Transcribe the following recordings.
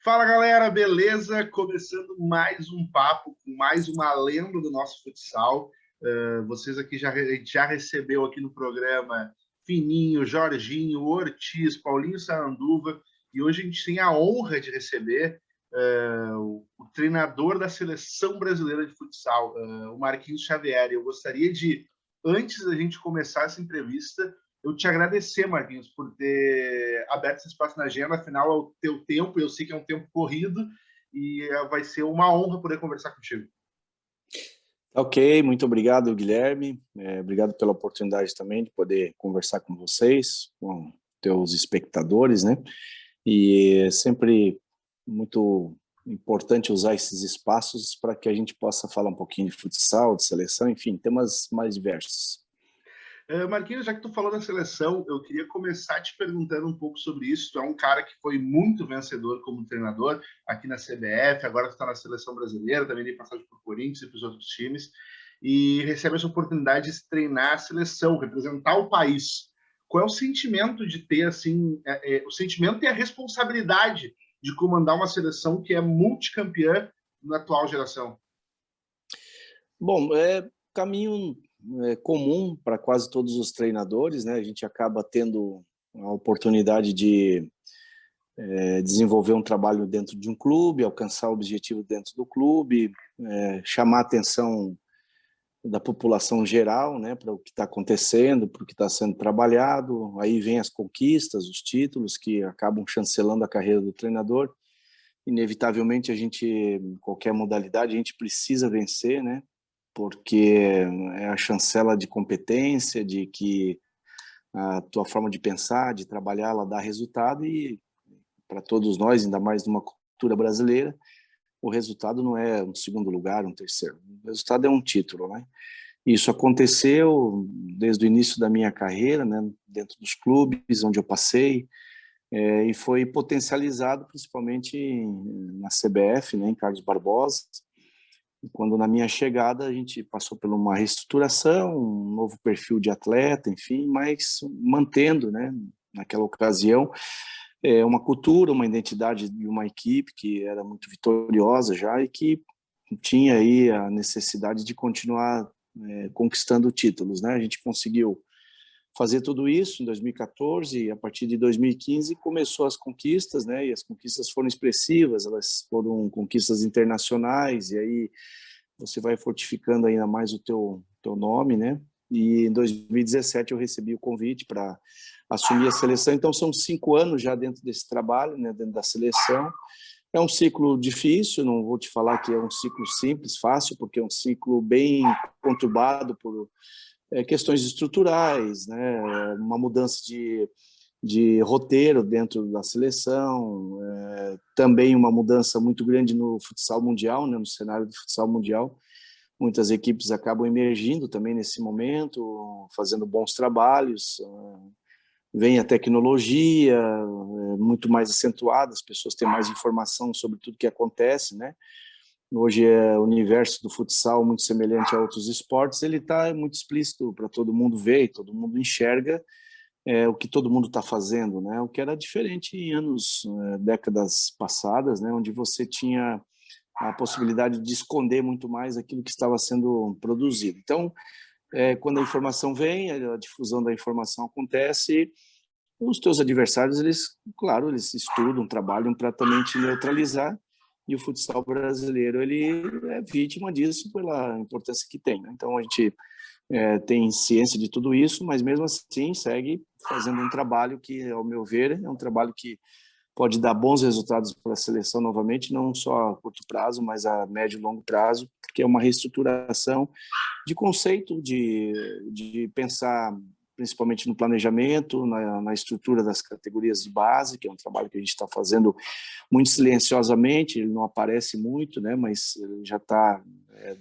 Fala galera, beleza? Começando mais um papo com mais uma lenda do nosso futsal. Vocês aqui já recebeu aqui no programa Fininho, Jorginho, Ortiz, Paulinho Saranduva, e hoje a gente tem a honra de receber o treinador da seleção brasileira de futsal, o Marquinhos Xavier. Eu gostaria de, antes da gente começar essa entrevista, eu te agradecer, Marquinhos, por ter aberto esse espaço na agenda. Afinal, é o teu tempo, eu sei que é um tempo corrido, e vai ser uma honra poder conversar contigo. Ok, muito obrigado, Guilherme. Obrigado pela oportunidade também de poder conversar com vocês, com teus espectadores, né? E é sempre muito importante usar esses espaços para que a gente possa falar um pouquinho de futsal, de seleção, enfim, temas mais diversos. Marquinhos, já que tu falou da seleção, eu queria começar te perguntando um pouco sobre isso. Tu é um cara que foi muito vencedor como treinador aqui na CBF, agora tu está na seleção brasileira, também tem passagem por Corinthians e para os outros times, e recebe essa oportunidade de treinar a seleção, representar o país. Qual é o sentimento de ter, assim, o sentimento e a responsabilidade de comandar uma seleção que é multicampeã na atual geração? Bom, caminho comum para quase todos os treinadores, né? A gente acaba tendo a oportunidade de desenvolver um trabalho dentro de um clube, alcançar o objetivo dentro do clube, chamar a atenção da população geral, né, para o que está acontecendo, para o que está sendo trabalhado. Aí vem as conquistas, os títulos que acabam chancelando a carreira do treinador. Inevitavelmente, a gente, em qualquer modalidade, a gente precisa vencer, né, porque é a chancela de competência, de que a tua forma de pensar, de trabalhar, ela dá resultado, e para todos nós, ainda mais numa cultura brasileira, o resultado não é um segundo lugar, um terceiro. O resultado é um título, né? Isso aconteceu desde o início da minha carreira, né, dentro dos clubes onde eu passei, e foi potencializado principalmente na CBF, né, em Carlos Barbosa, quando na minha chegada a gente passou por uma reestruturação, um novo perfil de atleta, enfim, mas mantendo, né, naquela ocasião, uma cultura, uma identidade de uma equipe que era muito vitoriosa já e que tinha aí a necessidade de continuar conquistando títulos, né? A gente conseguiu fazer tudo isso em 2014, e a partir de 2015 começou as conquistas, né? E as conquistas foram expressivas, elas foram conquistas internacionais, e aí você vai fortificando ainda mais o teu nome, né? E em 2017 eu recebi o convite para assumir a seleção. Então são 5 anos já dentro desse trabalho, né? Dentro da seleção. É um ciclo difícil, não vou te falar que é um ciclo simples, fácil, porque é um ciclo bem conturbado por questões estruturais, né? Uma mudança de roteiro dentro da seleção, também uma mudança muito grande no futsal mundial, né? No cenário do futsal mundial. Muitas equipes acabam emergindo também nesse momento, fazendo bons trabalhos. Vem a tecnologia muito mais acentuada, as pessoas têm mais informação sobre tudo que acontece, né? Hoje o universo do futsal, muito semelhante a outros esportes, ele está muito explícito para todo mundo ver, e todo mundo enxerga o que todo mundo está fazendo, né? O que era diferente em décadas passadas, né? Onde você tinha a possibilidade de esconder muito mais aquilo que estava sendo produzido. Então, quando a informação vem, a difusão da informação acontece, os teus adversários, eles, claro, eles estudam, trabalham para também te neutralizar, e o futsal brasileiro, ele é vítima disso pela importância que tem, né? Então, a gente tem ciência de tudo isso, mas mesmo assim segue fazendo um trabalho que, ao meu ver, é um trabalho que pode dar bons resultados para a seleção novamente, não só a curto prazo, mas a médio e longo prazo, porque é uma reestruturação de conceito, de pensar principalmente no planejamento, na estrutura das categorias de base, que é um trabalho que a gente está fazendo muito silenciosamente, ele não aparece muito, né, mas já está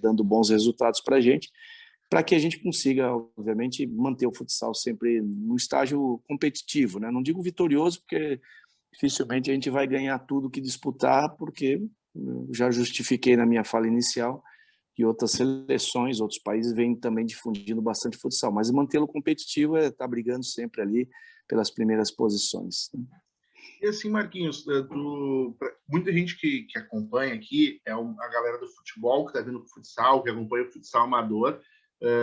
dando bons resultados para a gente, para que a gente consiga, obviamente, manter o futsal sempre num estágio competitivo, né? Não digo vitorioso, porque dificilmente a gente vai ganhar tudo que disputar, porque já justifiquei na minha fala inicial que outras seleções, outros países vêm também difundindo bastante futsal, mas mantê-lo competitivo é estar brigando sempre ali pelas primeiras posições. E assim, Marquinhos, muita gente que acompanha aqui é a galera do futebol, que está vindo para o futsal, que acompanha o futsal amador,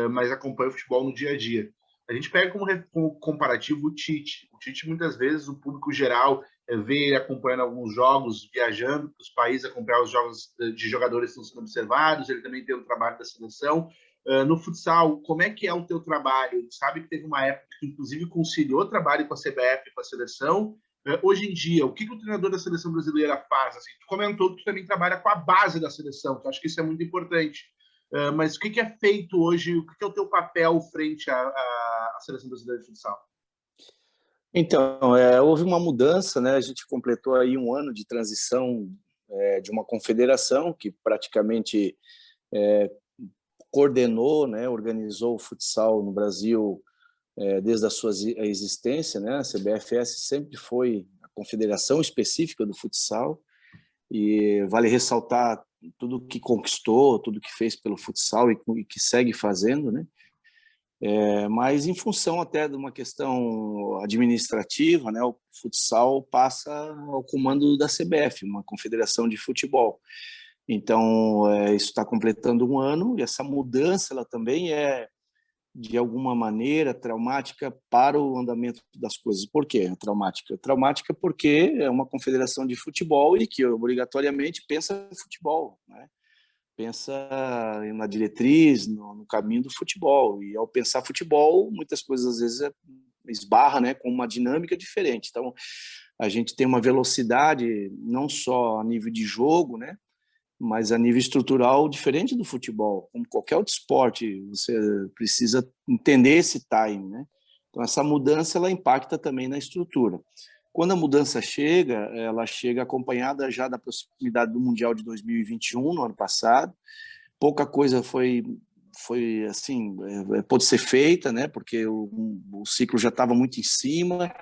mas acompanha o futebol no dia a dia. A gente pega como comparativo o Tite. O Tite, muitas vezes, o público geral vê ele acompanhando alguns jogos, viajando para os países, acompanhar os jogos de jogadores que estão sendo observados, ele também tem o trabalho da seleção. No futsal, como é que é o teu trabalho? Sabe que teve uma época que, inclusive, conciliou trabalho com a CBF e com a seleção. Hoje em dia, o que o treinador da seleção brasileira faz? Assim, tu comentou que tu também trabalha com a base da seleção, que eu acho que isso é muito importante. Mas o que é feito hoje? O que é o teu papel frente à seleção brasileira de futsal? Então, houve uma mudança, né? A gente completou aí um ano de transição de uma confederação que praticamente coordenou, né, organizou o futsal no Brasil desde a sua existência, né? A CBFS sempre foi a confederação específica do futsal e vale ressaltar tudo que conquistou, tudo que fez pelo futsal e que segue fazendo, né? Mas em função até de uma questão administrativa, né, o futsal passa ao comando da CBF, uma confederação de futebol. Então, isso está completando um ano e essa mudança ela também é, de alguma maneira, traumática para o andamento das coisas. Por quê? Traumática? Traumática porque é uma confederação de futebol e que obrigatoriamente pensa em futebol, né? Pensa na diretriz, no caminho do futebol. E ao pensar futebol, muitas coisas às vezes esbarra, né, com uma dinâmica diferente. Então, a gente tem uma velocidade não só a nível de jogo, né, mas a nível estrutural diferente do futebol. Como qualquer outro esporte, você precisa entender esse time, né? Então, essa mudança ela impacta também na estrutura. Quando a mudança chega, ela chega acompanhada já da proximidade do Mundial de 2021, no ano passado. Pouca coisa foi assim, pode ser feita, né? Porque o ciclo já estava muito em cima.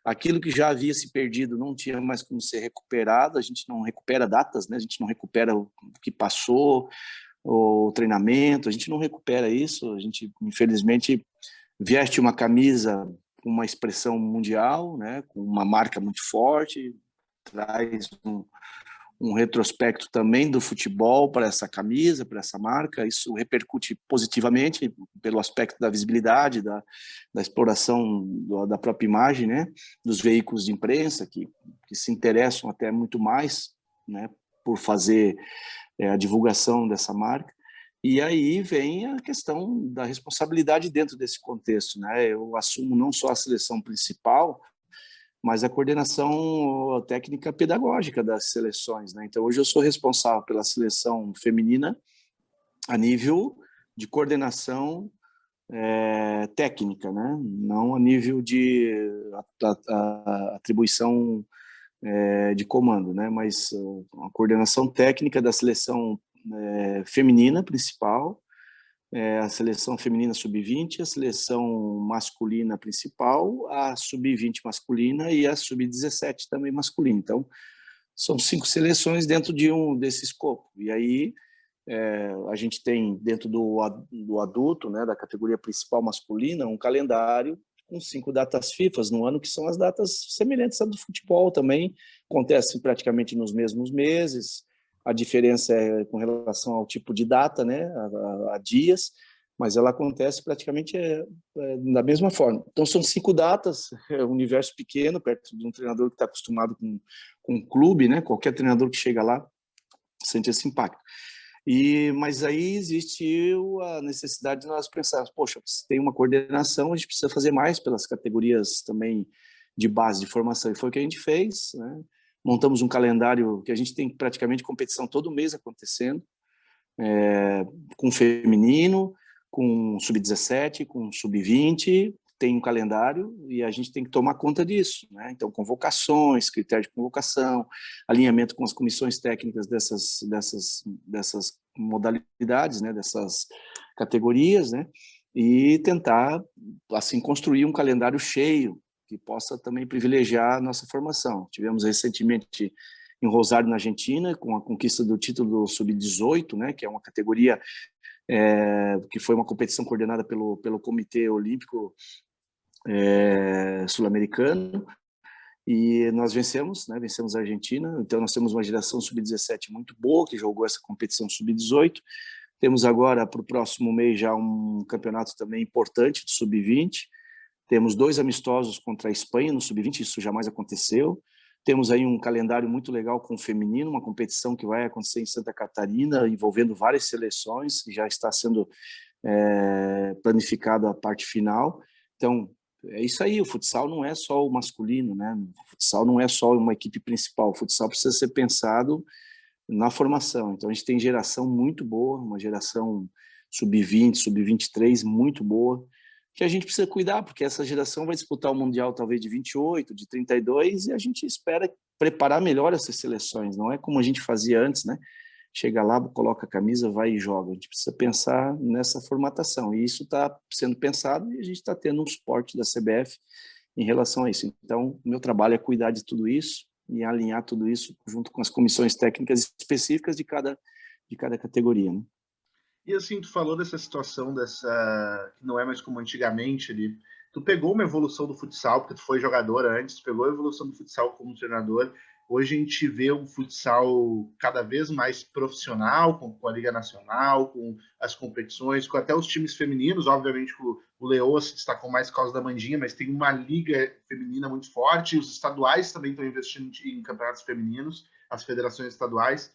Aquilo que já havia se perdido não tinha mais como ser recuperado. A gente não recupera datas, né? A gente não recupera o que passou, o treinamento. A gente não recupera isso. A gente, infelizmente, veste uma camisa com uma expressão mundial, né, com uma marca muito forte, traz um retrospecto também do futebol para essa camisa, para essa marca. Isso repercute positivamente pelo aspecto da visibilidade, da exploração da própria imagem, né, dos veículos de imprensa que se interessam até muito mais, né, por fazer a divulgação dessa marca. E aí vem a questão da responsabilidade dentro desse contexto, né? Eu assumo não só a seleção principal, mas a coordenação técnica pedagógica das seleções, né? Então hoje eu sou responsável pela seleção feminina a nível de coordenação técnica, né? Não a nível de atribuição de comando, né? Mas a coordenação técnica da seleção feminina principal, a seleção feminina sub-20, a seleção masculina principal, a sub-20 masculina e a sub-17 também masculina. Então, são 5 seleções dentro desse escopo. E aí a gente tem dentro do adulto, né, da categoria principal masculina, um calendário com 5 datas FIFA no ano, que são as datas semelhantes à do futebol também, acontecem praticamente nos mesmos meses. A diferença é com relação ao tipo de data, né, a dias, mas ela acontece praticamente da mesma forma. Então, são 5 datas, é um universo pequeno, perto de um treinador que está acostumado com um clube, né, qualquer treinador que chega lá sente esse impacto. Mas aí existe a necessidade de nós pensarmos, poxa, se tem uma coordenação, a gente precisa fazer mais pelas categorias também de base de formação. E foi o que a gente fez, né? Montamos um calendário que a gente tem praticamente competição todo mês acontecendo, com feminino, com sub-17, com sub-20, tem um calendário e a gente tem que tomar conta disso, né? Então, convocações, critério de convocação, alinhamento com as comissões técnicas dessas modalidades, né? Dessas categorias, né? E tentar, assim, construir um calendário cheio que possa também privilegiar a nossa formação. Tivemos recentemente em Rosário, na Argentina, com a conquista do título do Sub-18, né, que é uma categoria que foi uma competição coordenada pelo Comitê Olímpico Sul-Americano, E nós vencemos, né? Vencemos a Argentina. Então nós temos uma geração sub-17 muito boa que jogou essa competição sub-18. Temos agora para o próximo mês já um campeonato também importante de sub-20. Temos 2 amistosos contra a Espanha no sub-20, isso jamais aconteceu. Temos aí um calendário muito legal com o feminino, uma competição que vai acontecer em Santa Catarina, envolvendo várias seleções, já está sendo planificada a parte final. Então, é isso aí, o futsal não é só o masculino, né? O futsal não é só uma equipe principal, o futsal precisa ser pensado na formação. Então, a gente tem geração muito boa, uma geração sub-20, sub-23 muito boa, que a gente precisa cuidar, porque essa geração vai disputar o Mundial talvez de 28, de 32, e a gente espera preparar melhor essas seleções, não é como a gente fazia antes, né? Chega lá, coloca a camisa, vai e joga. A gente precisa pensar nessa formatação, e isso está sendo pensado e a gente está tendo um suporte da CBF em relação a isso. Então, o meu trabalho é cuidar de tudo isso e alinhar tudo isso junto com as comissões técnicas específicas de cada categoria, né? E assim, tu falou dessa situação, que não é mais como antigamente ali. Tu pegou uma evolução do futsal, porque tu foi jogador antes, tu pegou a evolução do futsal como treinador. Hoje a gente vê um futsal cada vez mais profissional, com a Liga Nacional, com as competições, com até os times femininos. Obviamente o Leoa se destacou mais por causa da Mandinha, mas tem uma liga feminina muito forte. Os estaduais também estão investindo em campeonatos femininos, as federações estaduais.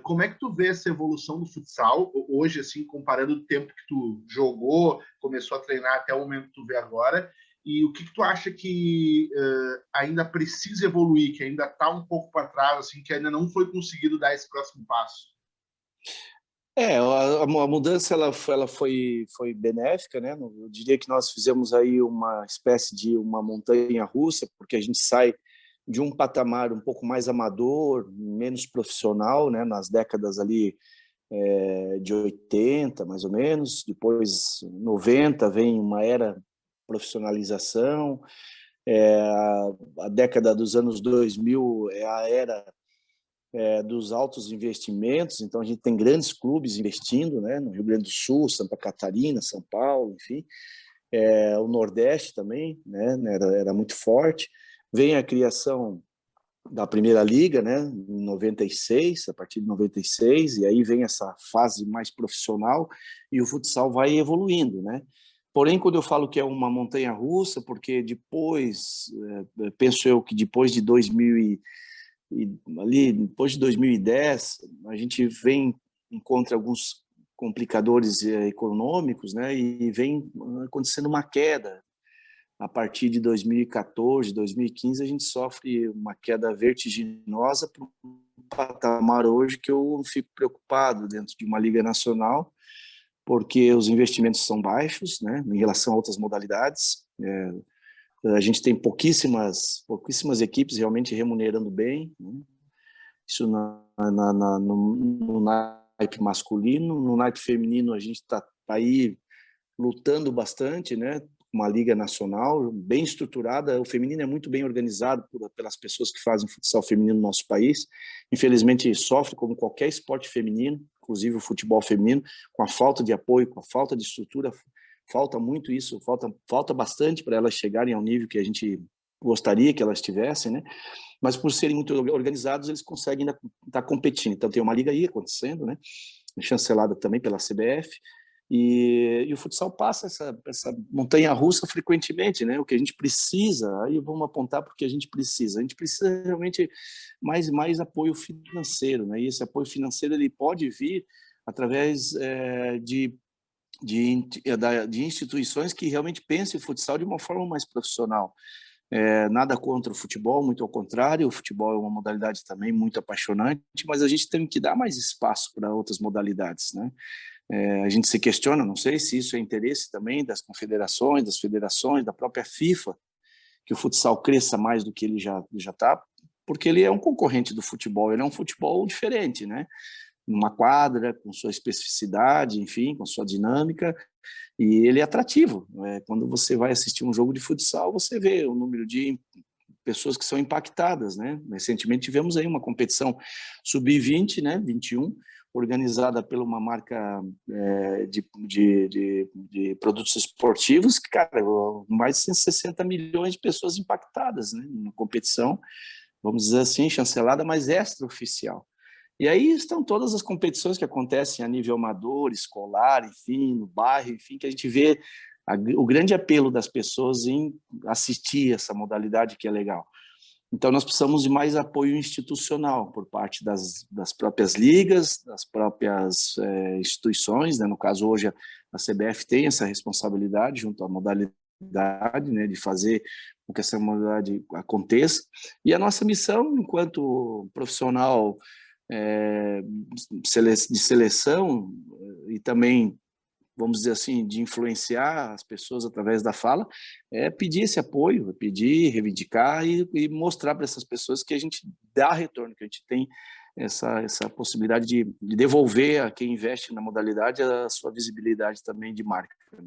Como é que tu vê essa evolução do futsal hoje, assim, comparando o tempo que tu jogou, começou a treinar até o momento que tu vê agora, e o que tu acha que ainda precisa evoluir, que ainda está um pouco para trás, assim, que ainda não foi conseguido dar esse próximo passo? A mudança ela foi benéfica, né? Eu diria que nós fizemos aí uma espécie de uma montanha-russa, porque a gente sai de um patamar um pouco mais amador, menos profissional, né? Nas décadas ali de 80, mais ou menos. Depois, 90, vem uma era profissionalização. A década dos anos 2000 é a era dos altos investimentos. Então, a gente tem grandes clubes investindo, né? No Rio Grande do Sul, Santa Catarina, São Paulo, enfim. O Nordeste também, né? Era muito forte. Vem a criação da Primeira Liga, né, em 96, a partir de 96, e aí vem essa fase mais profissional e o futsal vai evoluindo, né? Porém, quando eu falo que é uma montanha-russa, porque depois, penso eu que depois de 2000 ali, depois de 2010, a gente encontra alguns complicadores econômicos, né, e vem acontecendo uma queda. A partir de 2014, 2015, a gente sofre uma queda vertiginosa para um patamar hoje que eu fico preocupado dentro de uma liga nacional, porque os investimentos são baixos, né, em relação a outras modalidades. A gente tem pouquíssimas equipes realmente remunerando bem, né? Isso no naipe masculino. No naipe feminino, a gente está aí lutando bastante, né? Uma liga nacional bem estruturada. O feminino é muito bem organizado pelas pessoas que fazem futsal feminino no nosso país. Infelizmente, sofre como qualquer esporte feminino, inclusive o futebol feminino, com a falta de apoio, com a falta de estrutura. Falta muito isso, falta bastante para elas chegarem ao nível que a gente gostaria que elas tivessem, né? Mas por serem muito organizados, eles conseguem estar competindo. Então tem uma liga aí acontecendo, né? Chancelada também pela CBF, e o futsal passa essa montanha-russa frequentemente, né? O que a gente precisa, aí vamos apontar porque a gente precisa realmente mais apoio financeiro, né? E esse apoio financeiro ele pode vir através de instituições que realmente pensem o futsal de uma forma mais profissional. Nada contra o futebol, muito ao contrário, o futebol é uma modalidade também muito apaixonante, mas a gente tem que dar mais espaço para outras modalidades, né? A gente se questiona, não sei se isso é interesse também das confederações, das federações, da própria FIFA, que o futsal cresça mais do que ele já está, porque ele é um concorrente do futebol, ele é um futebol diferente, né? Numa quadra, com sua especificidade, enfim, com sua dinâmica, e ele é atrativo. Quando você vai assistir um jogo de futsal, você vê o número de pessoas que são impactadas, né? Recentemente tivemos aí uma competição sub-20, né, 21, organizada por uma marca de produtos esportivos, que, cara, mais de 160 milhões de pessoas impactadas, né, na competição, vamos dizer assim, chancelada, mas extraoficial. E aí estão todas as competições que acontecem a nível amador, escolar, enfim, no bairro, enfim, que a gente vê o grande apelo das pessoas em assistir essa modalidade, que é legal. Então, nós precisamos de mais apoio institucional por parte das próprias ligas, das próprias instituições, né? No caso, hoje, a CBF tem essa responsabilidade junto à modalidade, né, de fazer com que essa modalidade aconteça. E a nossa missão, enquanto profissional de seleção e também, vamos dizer assim, de influenciar as pessoas através da fala, é pedir esse apoio, pedir, reivindicar e mostrar para essas pessoas que a gente dá retorno, que a gente tem essa possibilidade de devolver a quem investe na modalidade a sua visibilidade também de marca, né?